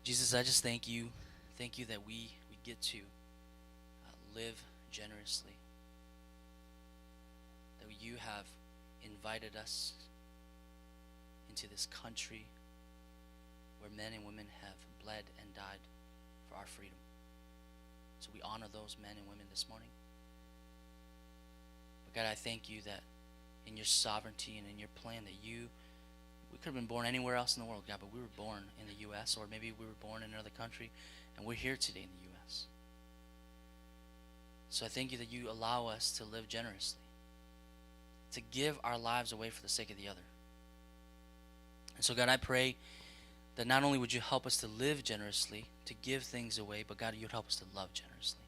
Jesus, I just thank you. Thank you that we get to live generously, that you have invited us into this country where men and women have bled and died for our freedom. So we honor those men and women this morning. But God, I thank you that in your sovereignty and in your plan that we could have been born anywhere else in the world, God, but we were born in the U.S., or maybe we were born in another country, and we're here today in the U.S. So I thank you that you allow us to live generously, to give our lives away for the sake of the other. And so, God, I pray that not only would you help us to live generously, to give things away, but God, you would help us to love generously.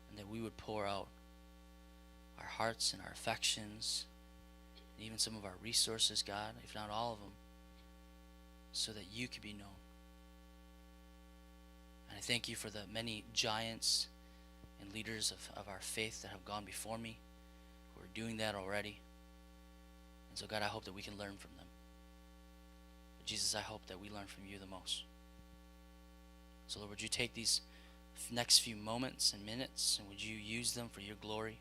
And that we would pour out our hearts and our affections, and even some of our resources, God, if not all of them, so that you could be known. And I thank you for the many giants and leaders of our faith that have gone before me, who are doing that already. And so, God, I hope that we can learn from them. But Jesus, I hope that we learn from you the most. So, Lord, would you take these next few moments and minutes, and would you use them for your glory?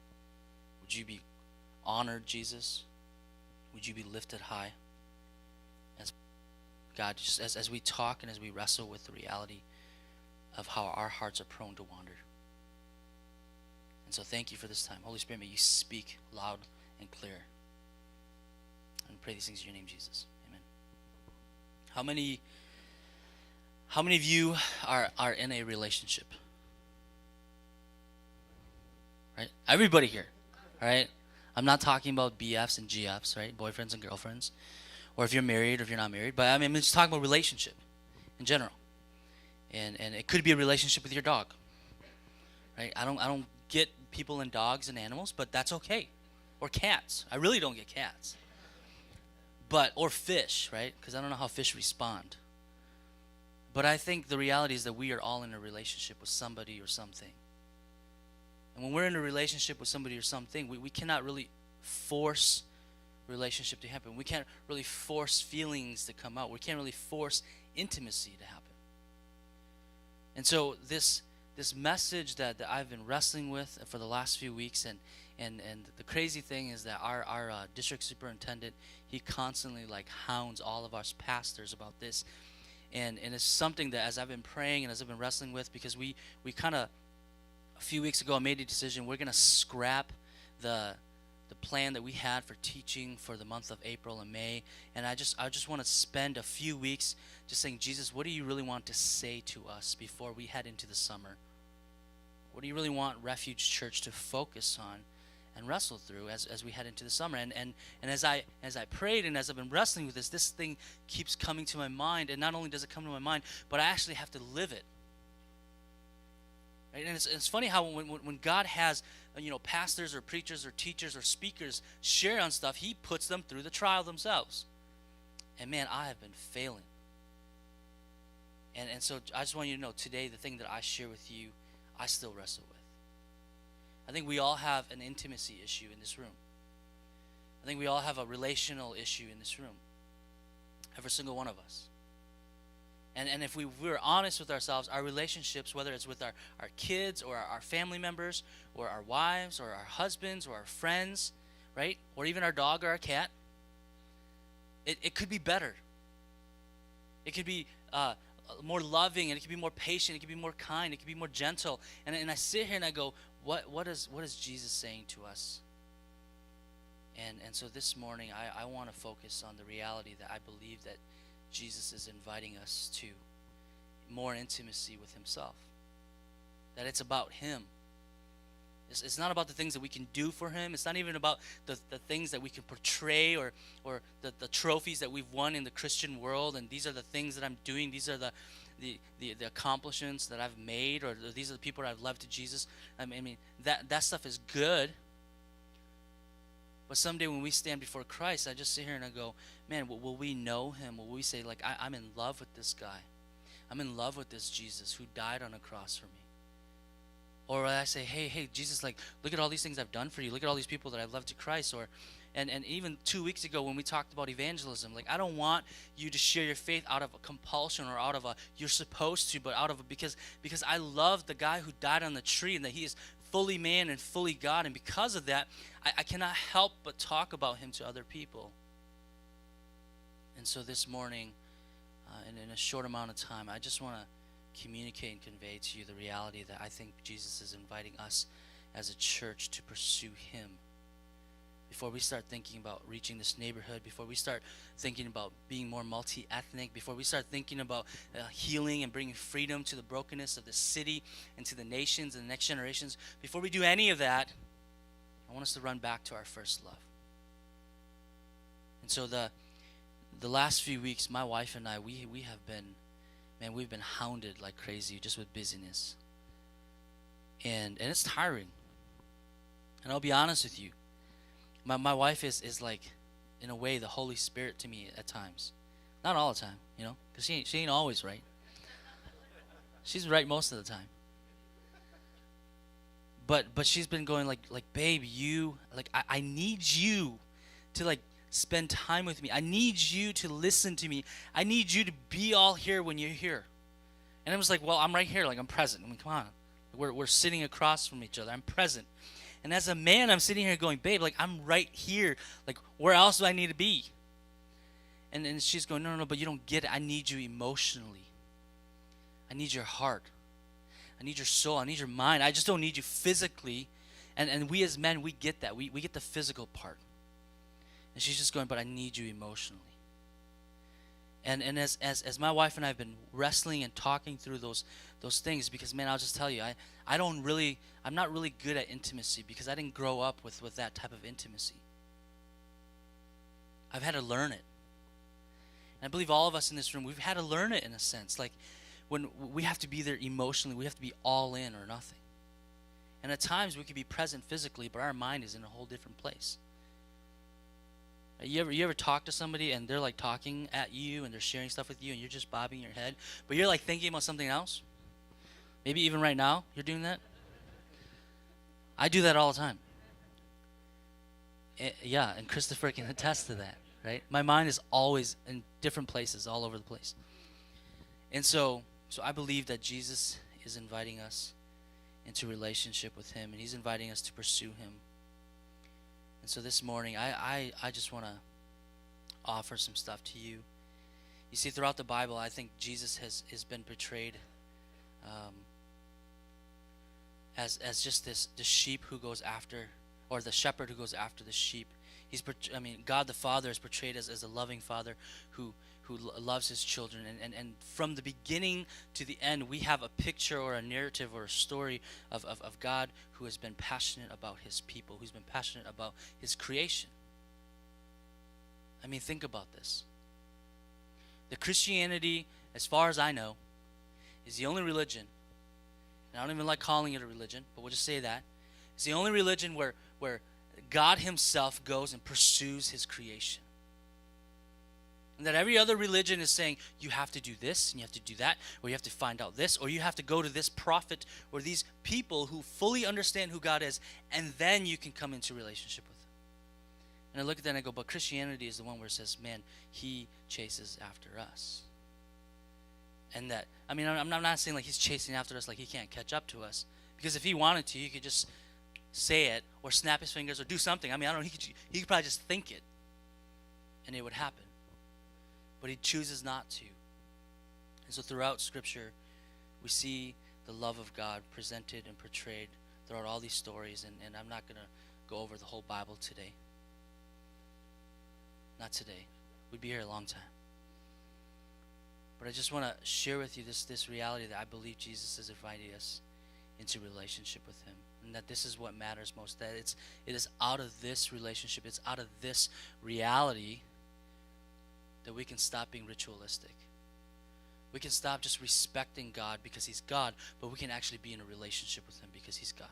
Would you be honored, Jesus? Would you be lifted high? As God, just as we talk and as we wrestle with the reality of how our hearts are prone to wander. And so thank you for this time. Holy Spirit, may you speak loud and clear. And we pray these things in your name, Jesus. Amen. How many of you are in a relationship? Right? Everybody here. Right? I'm not talking about BFs and GFs, right? Boyfriends and girlfriends. Or if you're married or if you're not married. But I mean, I'm just talking about relationship in general. And it could be a relationship with your dog. Right? I don't get people and dogs and animals, but that's okay. Or cats. I really don't get cats. Or fish, right? Because I don't know how fish respond. But I think the reality is that we are all in a relationship with somebody or something. And when we're in a relationship with somebody or something, we cannot really force relationship to happen. We can't really force feelings to come out. We can't really force intimacy to happen. And so this message that I've been wrestling with for the last few weeks, and the crazy thing is that our district superintendent, he constantly hounds all of us pastors about this, and it's something that as I've been praying and as I've been wrestling with, because we kind of a few weeks ago I made a decision. We're gonna scrap the plan that we had for teaching for the month of April and May, and I just want to spend a few weeks just saying, Jesus, what do you really want to say to us before we head into the summer? What do you really want Refuge Church to focus on and wrestle through as we head into the summer? And as I prayed and as I've been wrestling with this thing keeps coming to my mind, and not only does it come to my mind, but I actually have to live it. Right? And it's funny how when God has pastors or preachers or teachers or speakers share on stuff, he puts them through the trial themselves. And man, I have been failing. And so I just want you to know today, the thing that I share with you, I still wrestle with. I think we all have an intimacy issue in this room. I think we all have a relational issue in this room. Every single one of us. And if we're honest with ourselves, our relationships, whether it's with our kids or our family members or our wives or our husbands or our friends, right? Or even our dog or our cat, it could be better. It could be more loving, and it could be more patient, it could be more kind, it could be more gentle. And I sit here and I go, what is Jesus saying to us? And so this morning I want to focus on the reality that I believe that Jesus is inviting us to more intimacy with himself. That it's about him. It's not about the things that we can do for him. It's not even about the things that we can portray or the trophies that we've won in the Christian world, and these are the things that I'm doing. These are the accomplishments that I've made, or these are the people that I've led to Jesus. I mean that stuff is good. But someday when we stand before Christ, I just sit here and I go, man, will we know him? Will we say, I'm in love with this guy. I'm in love with this Jesus who died on a cross for me. Or I say, hey, Jesus, look at all these things I've done for you. Look at all these people that I've led to Christ. Or, And even 2 weeks ago when we talked about evangelism, like I don't want you to share your faith out of a compulsion or out of a you're supposed to, but out of a because I love the guy who died on the tree and that he is fully man and fully God, and because of that, I cannot help but talk about him to other people. And so this morning, and in a short amount of time, I just want to communicate and convey to you the reality that I think Jesus is inviting us as a church to pursue him. Before we start thinking about reaching this neighborhood, before we start thinking about being more multi-ethnic, before we start thinking about healing and bringing freedom to the brokenness of the city and to the nations and the next generations, before we do any of that, I want us to run back to our first love. And so the last few weeks, my wife and I, we have been, man, we've been hounded like crazy just with busyness. And it's tiring. And I'll be honest with you. My wife is like, in a way, the Holy Spirit to me at times. Not all the time, because she ain't always right. She's right most of the time. But she's been going like babe, I need you to spend time with me. I need you to listen to me. I need you to be all here when you're here. And I was like, well, I'm right here, I'm present. I mean, come on. We're sitting across from each other. I'm present. And as a man, I'm sitting here going, babe, I'm right here. Where else do I need to be? And she's going, no, but you don't get it. I need you emotionally. I need your heart. I need your soul. I need your mind. I just don't need you physically. And we as men, we get that. We get the physical part. And she's just going, but I need you emotionally. And as my wife and I have been wrestling and talking through those things, because man, I'll just tell you, I'm not really good at intimacy because I didn't grow up with that type of intimacy. I've had to learn it. And I believe all of us in this room, we've had to learn it in a sense. When we have to be there emotionally, we have to be all in or nothing. And at times we could be present physically, but our mind is in a whole different place. You ever talk to somebody and they're talking at you and they're sharing stuff with you and you're just bobbing your head, but you're thinking about something else? Maybe even right now you're doing that? I do that all the time. Yeah, and Christopher can attest to that, right? My mind is always in different places all over the place. And so I believe that Jesus is inviting us into relationship with him, and he's inviting us to pursue him. And so this morning, I just want to offer some stuff to you. You see, throughout the Bible, I think Jesus has been portrayed as just this sheep who goes after, or the shepherd who goes after the sheep. God the Father is portrayed as a loving Father who loves his children. And from the beginning to the end, we have a picture or a narrative or a story of God who has been passionate about his people, who's been passionate about his creation. I mean, think about this. The Christianity, as far as I know, is the only religion, and I don't even like calling it a religion, but we'll just say that, it's the only religion where God himself goes and pursues his creation. And that every other religion is saying, you have to do this, and you have to do that, or you have to find out this, or you have to go to this prophet, or these people who fully understand who God is, and then you can come into relationship with him. And I look at that and I go, but Christianity is the one where it says, man, he chases after us. And that, I'm not saying he's chasing after us he can't catch up to us. Because if he wanted to, he could just say it, or snap his fingers, or do something. I don't know, he could probably just think it, and it would happen. But he chooses not to. And so throughout Scripture, we see the love of God presented and portrayed throughout all these stories. And I'm not going to go over the whole Bible today. Not today. We'd be here a long time. But I just want to share with you this reality that I believe Jesus has invited us into relationship with him. And that this is what matters most. That it is out of this relationship, it's out of this reality that we can stop being ritualistic. We can stop just respecting God because he's God, but we can actually be in a relationship with him because he's God.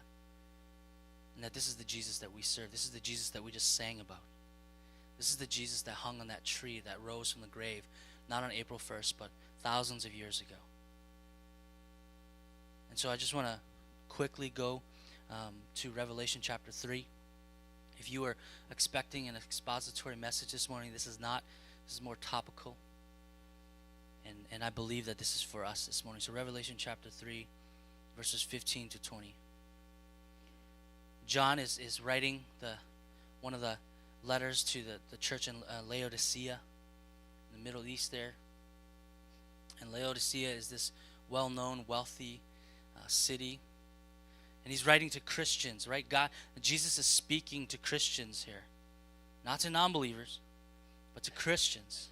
And that this is the Jesus that we serve. This is the Jesus that we just sang about. This is the Jesus that hung on that tree, that rose from the grave, not on April 1st, but thousands of years ago. And so I just want to quickly go to Revelation chapter 3. If you were expecting an expository message this morning, this is not. This is more topical. And I believe that this is for us this morning. So Revelation chapter 3, verses 15 to 20. John is writing one of the letters to the church in Laodicea, in the Middle East there. And Laodicea is this well-known, wealthy city. And he's writing to Christians, right? Jesus is speaking to Christians here. Not to non-believers, but to Christians.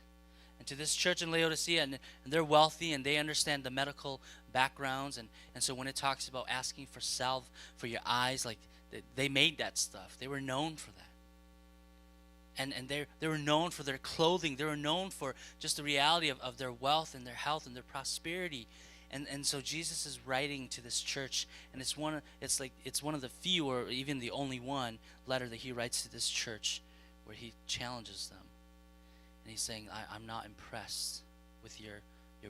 And to this church in Laodicea, and they're wealthy, and they understand the medical backgrounds. And so when it talks about asking for salve for your eyes, like they made that stuff. They were known for that. And they were known for their clothing. They were known for just the reality of their wealth and their health and their prosperity. And so Jesus is writing to this church, and it's one of the few, or even the only one, letter that he writes to this church where he challenges them. And he's saying, I'm not impressed with your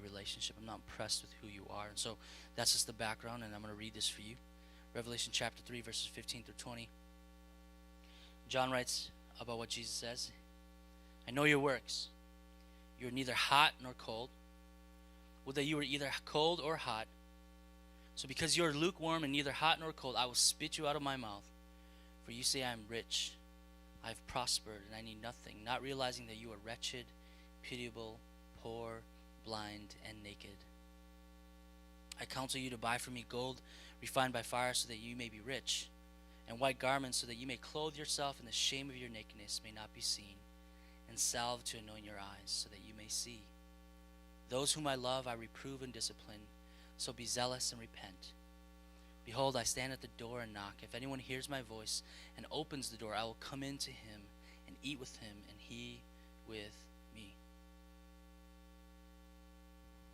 relationship. I'm not impressed with who you are. And so that's just the background, and I'm going to read this for you. Revelation chapter 3, verses 15 through 20. John writes about what Jesus says. I know your works. You are neither hot nor cold. Would that you were either cold or hot. So because you are lukewarm and neither hot nor cold, I will spit you out of my mouth. For you say I am rich, I have prospered, and I need nothing, not realizing that you are wretched, pitiable, poor, blind, and naked. I counsel you to buy from me gold refined by fire, so that you may be rich, and white garments, so that you may clothe yourself, and the shame of your nakedness may not be seen, and salve to anoint your eyes, so that you may see. Those whom I love I reprove and discipline, so be zealous and repent. Behold, I stand at the door and knock. If anyone hears my voice and opens the door, I will come in to him and eat with him, and he with me.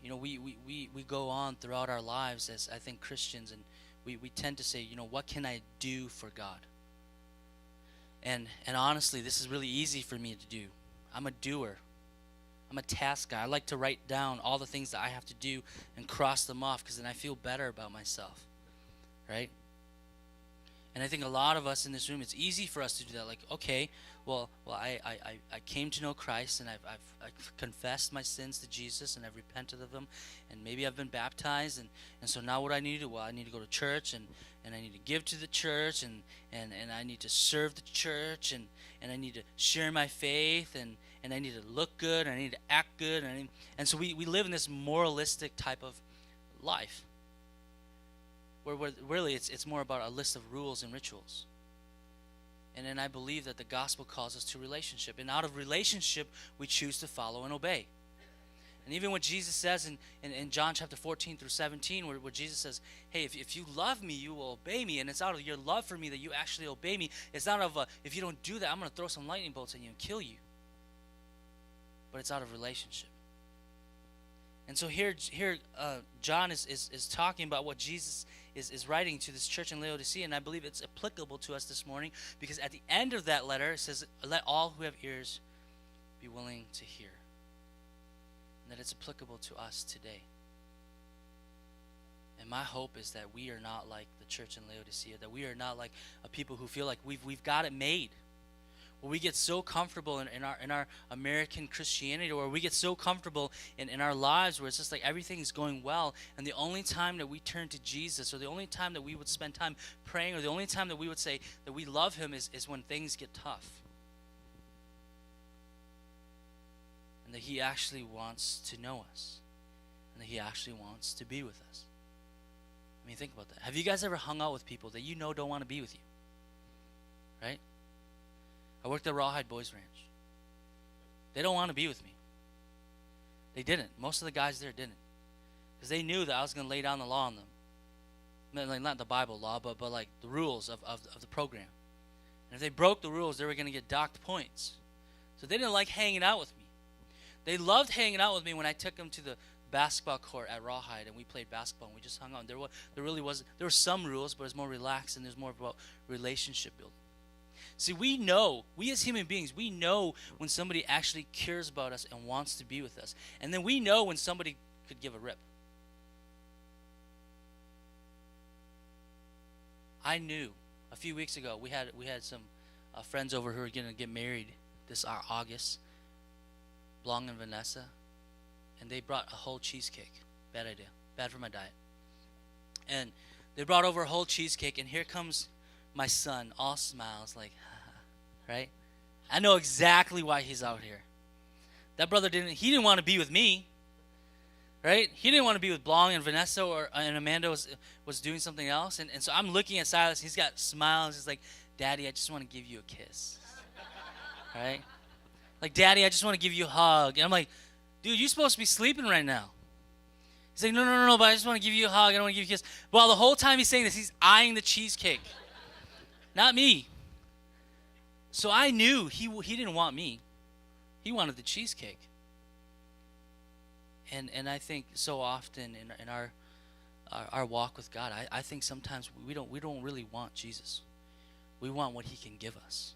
You know, we go on throughout our lives as, I think, Christians, and we tend to say, you know, what can I do for God? And honestly, this is really easy for me to do. I'm a doer. I'm a task guy. I like to write down all the things that I have to do and cross them off, because then I feel better about myself, right? And I think a lot of us in this room, it's easy for us to do that. Like, okay, well, I came to know Christ, and I've confessed my sins to Jesus, and I've repented of them, and maybe I've been baptized, and so now what I need to do? Well, I need to go to church, and I need to give to the church, and I need to serve the church, and I need to share my faith, and I need to look good, and I need to act good, and so we live in this moralistic type of life, where really it's more about a list of rules and rituals. And then I believe that the gospel calls us to relationship. And out of relationship, we choose to follow and obey. And even what Jesus says in John chapter 14 through 17, where Jesus says, hey, if you love me, you will obey me. And it's out of your love for me that you actually obey me. It's not of if you don't do that, I'm going to throw some lightning bolts at you and kill you. But it's out of relationship. And so here John is talking about what Jesus is writing to this church in Laodicea, and I believe it's applicable to us this morning, because at the end of that letter it says, let all who have ears be willing to hear. And that it's applicable to us today. And my hope is that we are not like the church in Laodicea, that we are not like a people who feel like we've got it made. Where we get so comfortable in our American Christianity, or we get so comfortable in our lives where it's just like everything's going well, and the only time that we turn to Jesus, or the only time that we would spend time praying, or the only time that we would say that we love him is when things get tough. And that he actually wants to know us, and that he actually wants to be with us. I mean, think about that. Have you guys ever hung out with people that you know don't want to be with you? Right? I worked at Rawhide Boys Ranch. They don't want to be with me. They didn't. Most of the guys there didn't. Because they knew that I was going to lay down the law on them. Like, not the Bible law, but like the rules of the program. And if they broke the rules, they were going to get docked points. So they didn't like hanging out with me. They loved hanging out with me when I took them to the basketball court at Rawhide, and we played basketball, and we just hung out. There were some rules, but it was more relaxed, and there's more about relationship building. See, we as human beings, we know when somebody actually cares about us and wants to be with us. And then we know when somebody could give a rip. I knew a few weeks ago we had some friends over who are going to get married this August, Blanc and Vanessa, and they brought a whole cheesecake. Bad idea. Bad for my diet. And they brought over a whole cheesecake, and here comes my son, all smiles, like, right? I know exactly why he's out here. That brother he didn't want to be with me, right? He didn't want to be with Blanc and Vanessa, and Amanda was doing something else. And so I'm looking at Silas. He's got smiles. He's like, Daddy, I just want to give you a kiss, right? Like, Daddy, I just want to give you a hug. And I'm like, dude, you're supposed to be sleeping right now. He's like, no, but I just want to give you a hug. I don't want to give you a kiss. Well, the whole time he's saying this, he's eyeing the cheesecake, not me. So I knew he didn't want me. He wanted the cheesecake. And I think so often in our walk with God, I think sometimes we don't really want Jesus. We want what he can give us.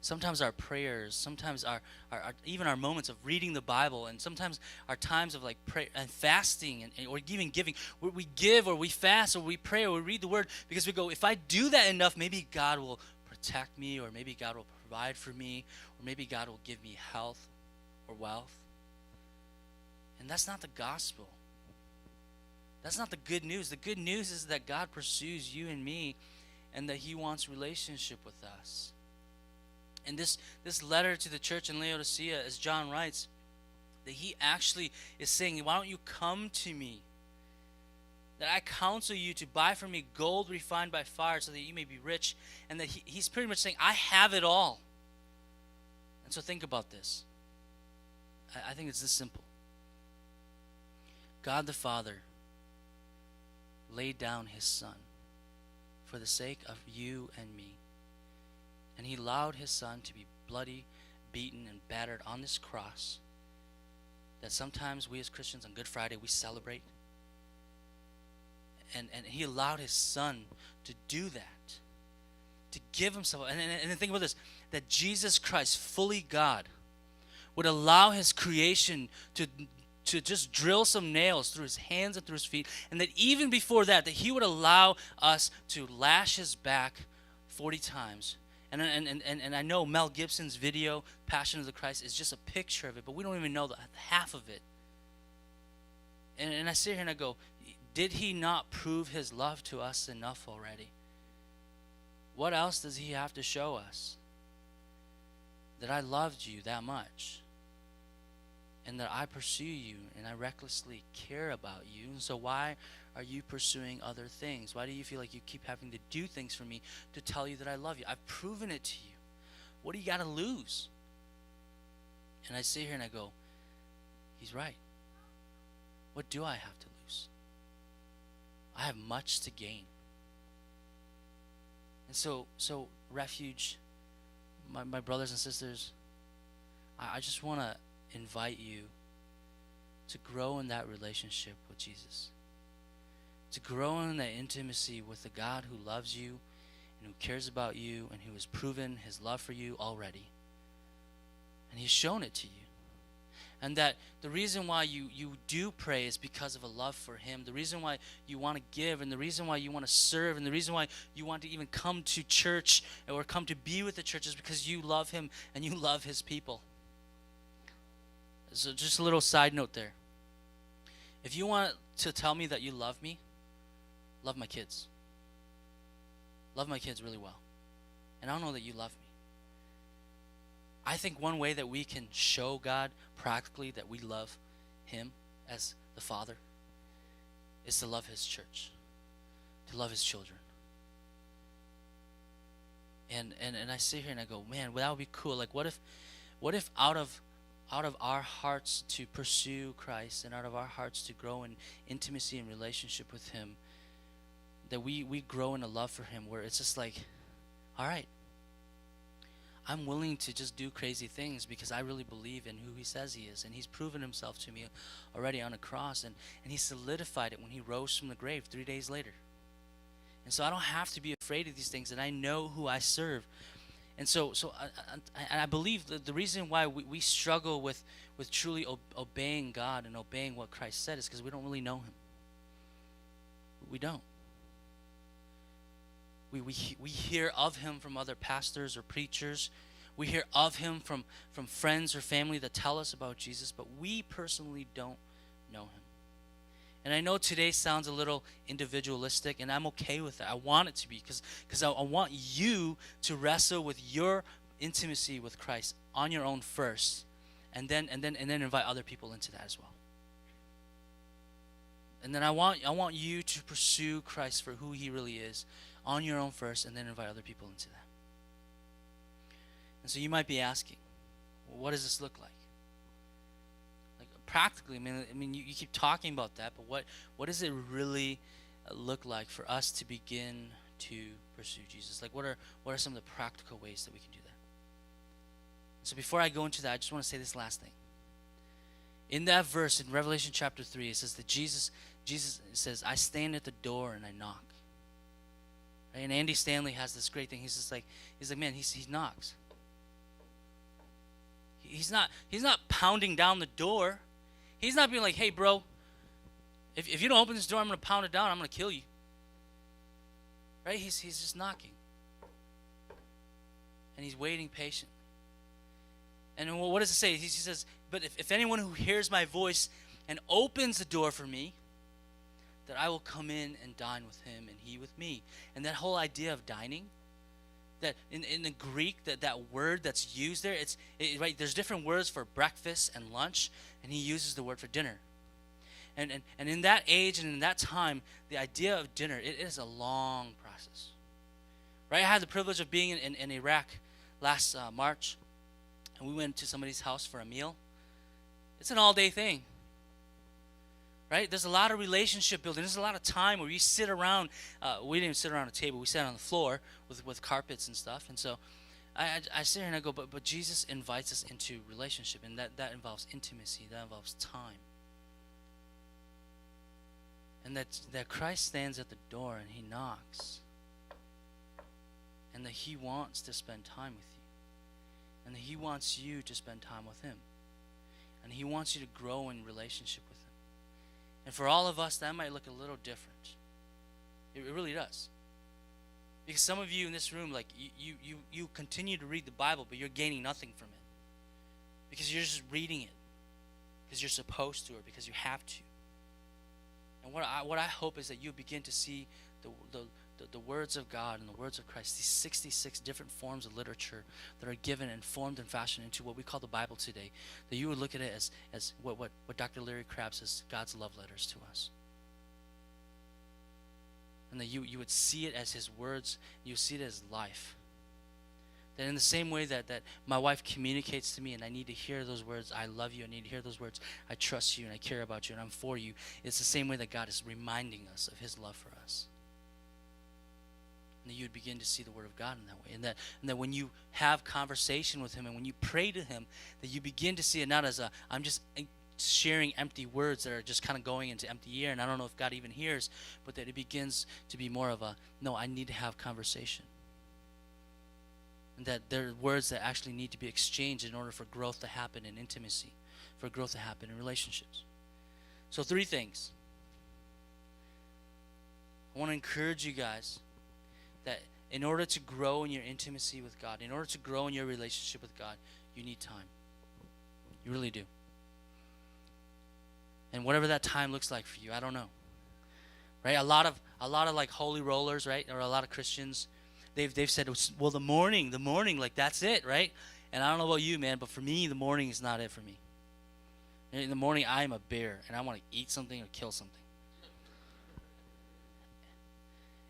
Sometimes our prayers, sometimes our even our moments of reading the Bible, and sometimes our times of like pray and fasting and or even giving, we give or we fast or we pray or we read the Word because we go, if I do that enough, maybe God will protect me, or maybe God will provide for me, or maybe God will give me health or wealth. And that's not the gospel. That's not the good news. The good news is that God pursues you and me, and that he wants relationship with us. And this letter to the church in Laodicea, as John writes, that he actually is saying, why don't you come to me? That I counsel you to buy from me gold refined by fire so that you may be rich. And that he's pretty much saying, I have it all. And so think about this. I think it's this simple. God the Father laid down his Son for the sake of you and me. And he allowed his Son to be bloody, beaten, and battered on this cross that sometimes we as Christians on Good Friday, we celebrate. And he allowed his Son to do that, to give himself. And think about this, that Jesus Christ, fully God, would allow his creation to just drill some nails through his hands and through his feet, and that even before that he would allow us to lash his back 40 times. And I know Mel Gibson's video, Passion of the Christ, is just a picture of it, but we don't even know half of it. And I sit here and I go, did he not prove his love to us enough already? What else does he have to show us? That I loved you that much, and that I pursue you, and I recklessly care about you. And so why are you pursuing other things? Why do you feel like you keep having to do things for me to tell you that I love you? I've proven it to you. What do you got to lose? And I sit here and I go, he's right. What do I have to lose? I have much to gain. And so Refuge, my brothers and sisters, I just want to invite you to grow in that relationship with Jesus, to grow in that intimacy with the God who loves you and who cares about you and who has proven his love for you already. And he's shown it to you. And that the reason why you do pray is because of a love for him. The reason why you want to give, and the reason why you want to serve, and the reason why you want to even come to church or come to be with the church is because you love him and you love his people. So just a little side note there. If you want to tell me that you love me, love my kids. Love my kids really well. And I don't know that you love me. I think one way that we can show God practically that we love him as the Father is to love his church, to love his children. And I sit here and I go, man, well, that would be cool. Like, what if out of our hearts to pursue Christ and out of our hearts to grow in intimacy and relationship with him, that we grow in a love for him where it's just like, all right, I'm willing to just do crazy things because I really believe in who he says he is. And he's proven himself to me already on a cross. And he solidified it when he rose from the grave 3 days later. And so I don't have to be afraid of these things. And I know who I serve. And so I believe that the reason why we struggle with truly obeying God and obeying what Christ said is because we don't really know him. We don't. We hear of him from other pastors or preachers. We hear of him from friends or family that tell us about Jesus, but we personally don't know him. And I know today sounds a little individualistic, and I'm okay with that. I want it to be, because I want you to wrestle with your intimacy with Christ on your own first, and then invite other people into that as well. And then I want you to pursue Christ for who he really is on your own first, and then invite other people into that. And so you might be asking, well, what does this look like? Like practically, I mean, you keep talking about that, but what does it really look like for us to begin to pursue Jesus? Like what are some of the practical ways that we can do that? So before I go into that, I just want to say this last thing. In that verse in Revelation chapter 3, it says that Jesus says, I stand at the door and I knock. Right? And Andy Stanley has this great thing. He's like, man, he knocks. He's not pounding down the door. He's not being like, hey, bro, if you don't open this door, I'm going to pound it down. I'm going to kill you. Right? He's just knocking. And he's waiting patiently. And what does it say? He says, but if anyone who hears my voice and opens the door for me, that I will come in and dine with him and he with me. And that whole idea of dining, that in the Greek, that word that's used there, right, there's different words for breakfast and lunch, and he uses the word for dinner. And in that age and in that time, the idea of dinner, it is a long process. Right? I had the privilege of being in Iraq last March, and we went to somebody's house for a meal. It's an all-day thing. Right? There's a lot of relationship building. There's a lot of time where you sit around. We didn't even sit around a table. We sat on the floor with carpets and stuff. And so I sit here and I go, but Jesus invites us into relationship, and that involves intimacy. That involves time. And that Christ stands at the door and he knocks. And that he wants to spend time with you. And that he wants you to spend time with him. And he wants you to grow in relationship with him. And for all of us, that might look a little different. It really does. Because some of you in this room, like you continue to read the Bible, but you're gaining nothing from it. Because you're just reading it. Because you're supposed to, or because you have to. And what I hope is that you begin to see the words of God and the words of Christ, these 66 different forms of literature that are given and formed and fashioned into what we call the Bible today, that you would look at it as what Dr. Larry Crabb says, God's love letters to us. And that you would see it as his words, you see it as life. That in the same way that my wife communicates to me and I need to hear those words, I love you, I need to hear those words, I trust you and I care about you and I'm for you, it's the same way that God is reminding us of his love for us. And that you would begin to see the word of God in that way. And that when you have conversation with him and when you pray to him, that you begin to see it not as I'm just sharing empty words that are just kind of going into empty air and I don't know if God even hears, but that it begins to be more of no, I need to have conversation. And that there are words that actually need to be exchanged in order for growth to happen in intimacy, for growth to happen in relationships. So 3 things. I want to encourage you guys that in order to grow in your intimacy with God, in order to grow in your relationship with God, you need time. You really do. And whatever that time looks like for you, I don't know. Right? A lot of like holy rollers, right? Or a lot of Christians, they've said, well, the morning, like that's it, right? And I don't know about you, man, but for me, the morning is not it for me. In the morning, I am a bear, and I want to eat something or kill something.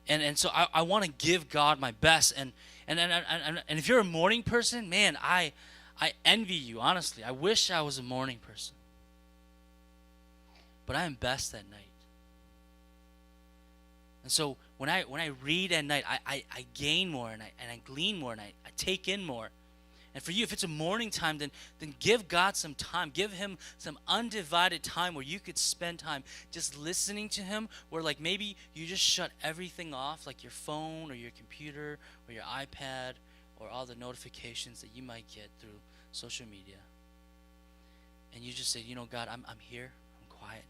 And so I want to give God my best. And if you're a morning person, man, I envy you, honestly. I wish I was a morning person. But I am best at night. And so when I read at night, I gain more and I glean more and I take in more. And for you, if it's a morning time, then give God some time. Give him some undivided time where you could spend time just listening to him, where like maybe you just shut everything off, like your phone or your computer or your iPad or all the notifications that you might get through social media. And you just say, God, I'm here. I'm quiet.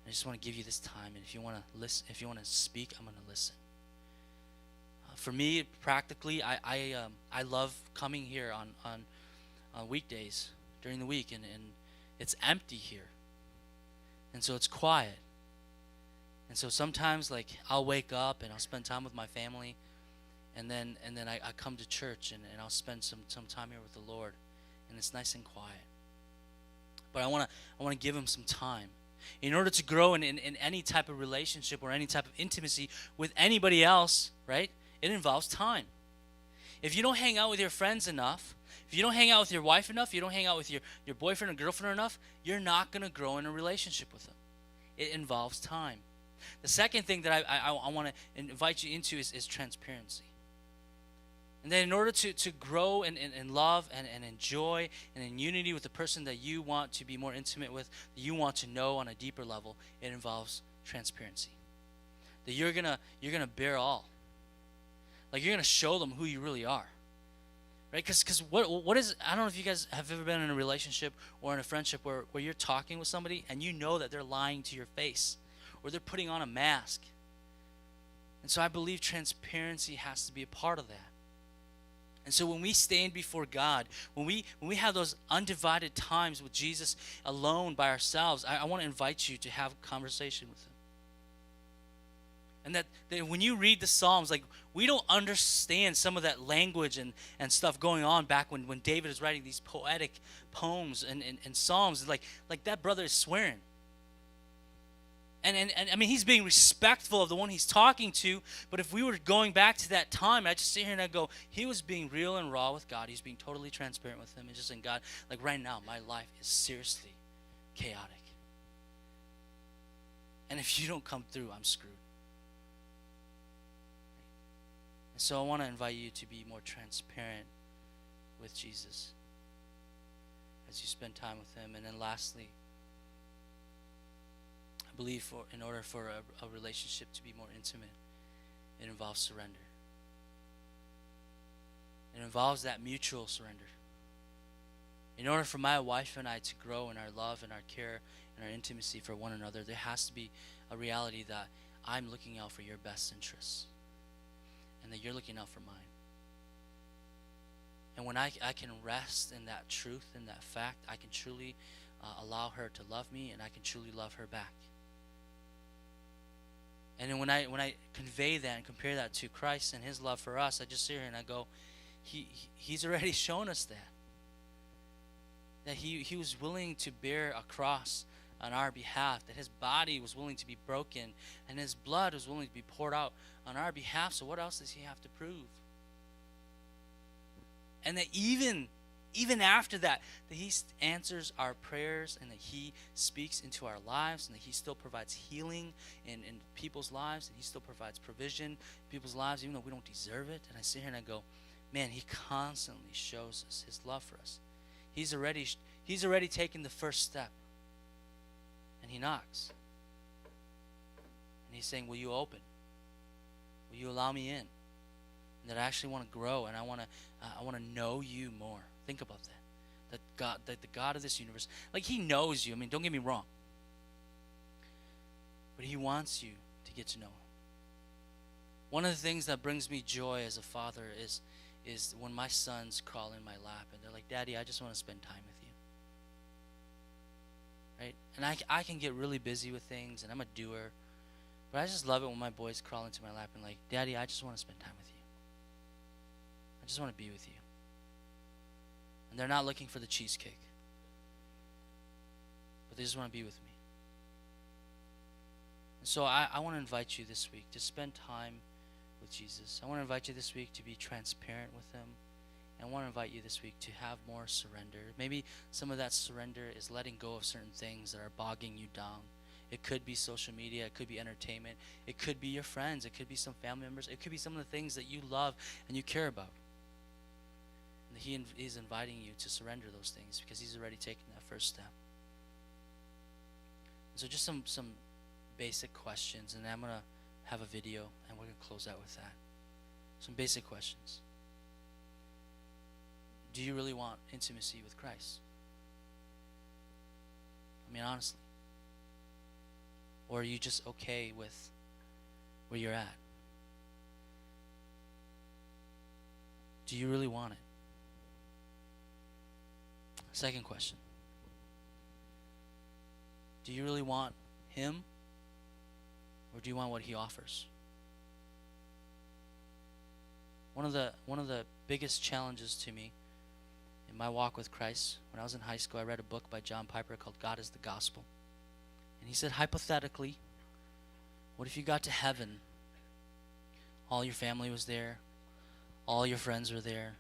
I just want to give you this time, and if you want to listen, if you want to speak, I'm going to listen. For me, practically, I love coming here on weekdays during the week, and it's empty here, and so it's quiet. And so sometimes, like, I'll wake up and I'll spend time with my family, and then I come to church, and I'll spend some time here with the Lord, and it's nice and quiet. But I wanna give him some time. In order to grow in any type of relationship or any type of intimacy with anybody else, right? It involves time. If you don't hang out with your friends enough, if you don't hang out with your wife enough, you don't hang out with your boyfriend or girlfriend enough, you're not going to grow in a relationship with them. It involves time. The second thing that I want to invite you into is transparency. And then in order to grow in love and in joy and in unity with the person that you want to be more intimate with, that you want to know on a deeper level, it involves transparency. That you're gonna bear all. Like, you're gonna show them who you really are. Right? Because what is, I don't know if you guys have ever been in a relationship or in a friendship where you're talking with somebody and you know that they're lying to your face or they're putting on a mask. And so I believe transparency has to be a part of that. And so when we stand before God, when we have those undivided times with Jesus alone by ourselves, I want to invite you to have a conversation with him. And that when you read the Psalms, like, we don't understand some of that language and stuff going on back when David is writing these poetic poems and Psalms. Like that brother is swearing. And I mean, he's being respectful of the one he's talking to, but if we were going back to that time, I just sit here and I go, he was being real and raw with God. He's being totally transparent with him and just saying, God, like, right now, my life is seriously chaotic. And if you don't come through, I'm screwed. And so I want to invite you to be more transparent with Jesus as you spend time with him. And then lastly, I believe in order for a relationship to be more intimate, it involves surrender. It involves that mutual surrender. In order for my wife and I to grow in our love and our care and our intimacy for one another, there has to be a reality that I'm looking out for your best interests and that you're looking out for mine. And when I can rest in that truth and that fact, I can truly allow her to love me, and I can truly love her back. And then when I convey that and compare that to Christ and his love for us, I just sit here and I go, he's already shown us that he was willing to bear a cross on our behalf, that his body was willing to be broken and his blood was willing to be poured out on our behalf. So what else does he have to prove? And that even after that he answers our prayers, and that he speaks into our lives, and that he still provides healing in people's lives, and he still provides provision in people's lives, even though we don't deserve it. And I sit here and I go, man, he constantly shows us his love for us. He's already taken the first step, and he knocks. And he's saying, will you open? Will you allow me in? And that I actually want to grow, and I want to know you more. Think about that. That the God of this universe, like, he knows you. I mean, don't get me wrong. But he wants you to get to know him. One of the things that brings me joy as a father is when my sons crawl in my lap and they're like, Daddy, I just want to spend time with you. Right? And I can get really busy with things, and I'm a doer. But I just love it when my boys crawl into my lap and like, Daddy, I just want to spend time with you. I just want to be with you. And they're not looking for the cheesecake, but they just want to be with me. And so I want to invite you this week to spend time with Jesus. I want to invite you this week to be transparent with him. And I want to invite you this week to have more surrender. Maybe some of that surrender is letting go of certain things that are bogging you down. It could be social media. It could be entertainment. It could be your friends. It could be some family members. It could be some of the things that you love and you care about. He is inviting you to surrender those things because he's already taken that first step. So just some basic questions, and then I'm going to have a video, and we're going to close out with that. Some basic questions. Do you really want intimacy with Christ? I mean, honestly. Or are you just okay with where you're at? Do you really want it? Second question. Do you really want him, or do you want what he offers? One of the biggest challenges to me in my walk with Christ, when I was in high school, I read a book by John Piper called God is the Gospel. And he said, hypothetically, what if you got to heaven, all your family was there, all your friends were there,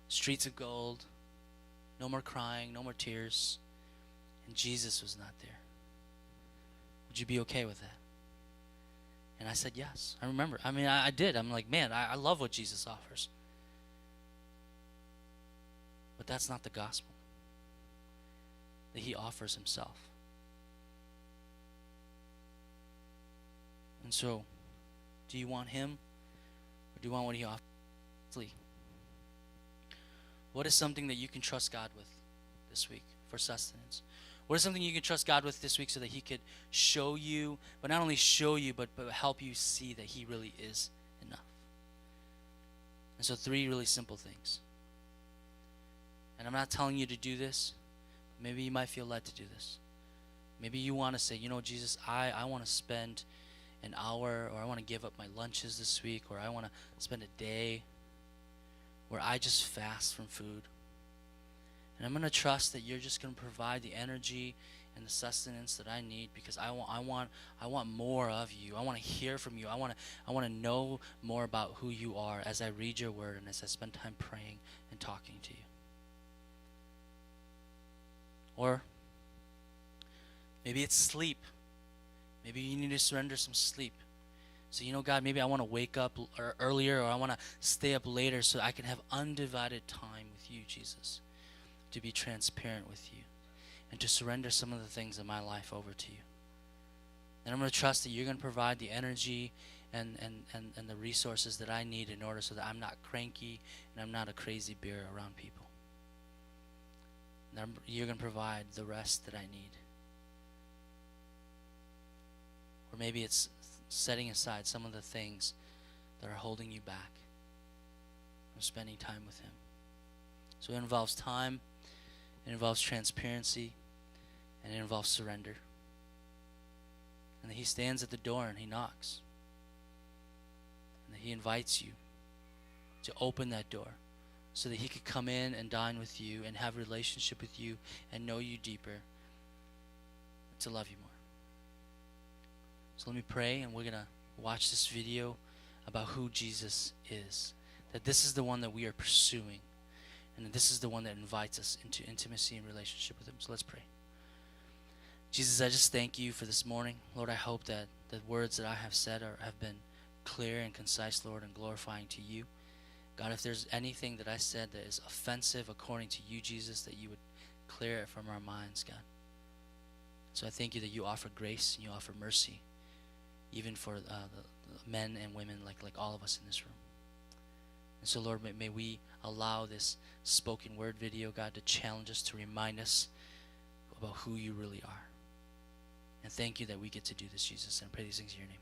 streets of gold, no more crying, no more tears, and Jesus was not there? Would you be okay with that? And I said yes. I remember. I did. I'm like, man, I love what Jesus offers. But that's not the gospel. That he offers himself. And so, do you want him, or do you want what he offers? What is something that you can trust God with this week for sustenance? What is something you can trust God with this week so that he could show you, but not only show you, but help you see that he really is enough? And so 3 really simple things. And I'm not telling you to do this. Maybe you might feel led to do this. Maybe you want to say, you know, Jesus, I want to spend an hour, or I want to give up my lunches this week, or I want to spend a day where I just fast from food. And I'm going to trust that you're just going to provide the energy and the sustenance that I need, because I want more of you. I want to hear from you. I want to know more about who you are as I read your word and as I spend time praying and talking to you. Or maybe it's sleep. Maybe you need to surrender some sleep. So, you know, God, maybe I want to wake up earlier, or I want to stay up later so I can have undivided time with you, Jesus, to be transparent with you and to surrender some of the things in my life over to you. And I'm going to trust that you're going to provide the energy and the resources that I need in order so that I'm not cranky and I'm not a crazy bear around people. And you're going to provide the rest that I need. Or maybe it's setting aside some of the things that are holding you back from spending time with him. So it involves time, it involves transparency, and it involves surrender. And that he stands at the door and he knocks. And that he invites you to open that door so that he could come in and dine with you and have a relationship with you and know you deeper and to love you more. So let me pray, and we're going to watch this video about who Jesus is. That this is the one that we are pursuing, and that this is the one that invites us into intimacy and relationship with him. So let's pray. Jesus, I just thank you for this morning. Lord, I hope that the words that I have said have been clear and concise, Lord, and glorifying to you. God, if there's anything that I said that is offensive according to you, Jesus, that you would clear it from our minds, God. So I thank you that you offer grace and you offer mercy, even for the men and women like all of us in this room. And so, Lord, may we allow this spoken word video, God, to challenge us, to remind us about who you really are. And thank you that we get to do this, Jesus. And I pray these things in your name.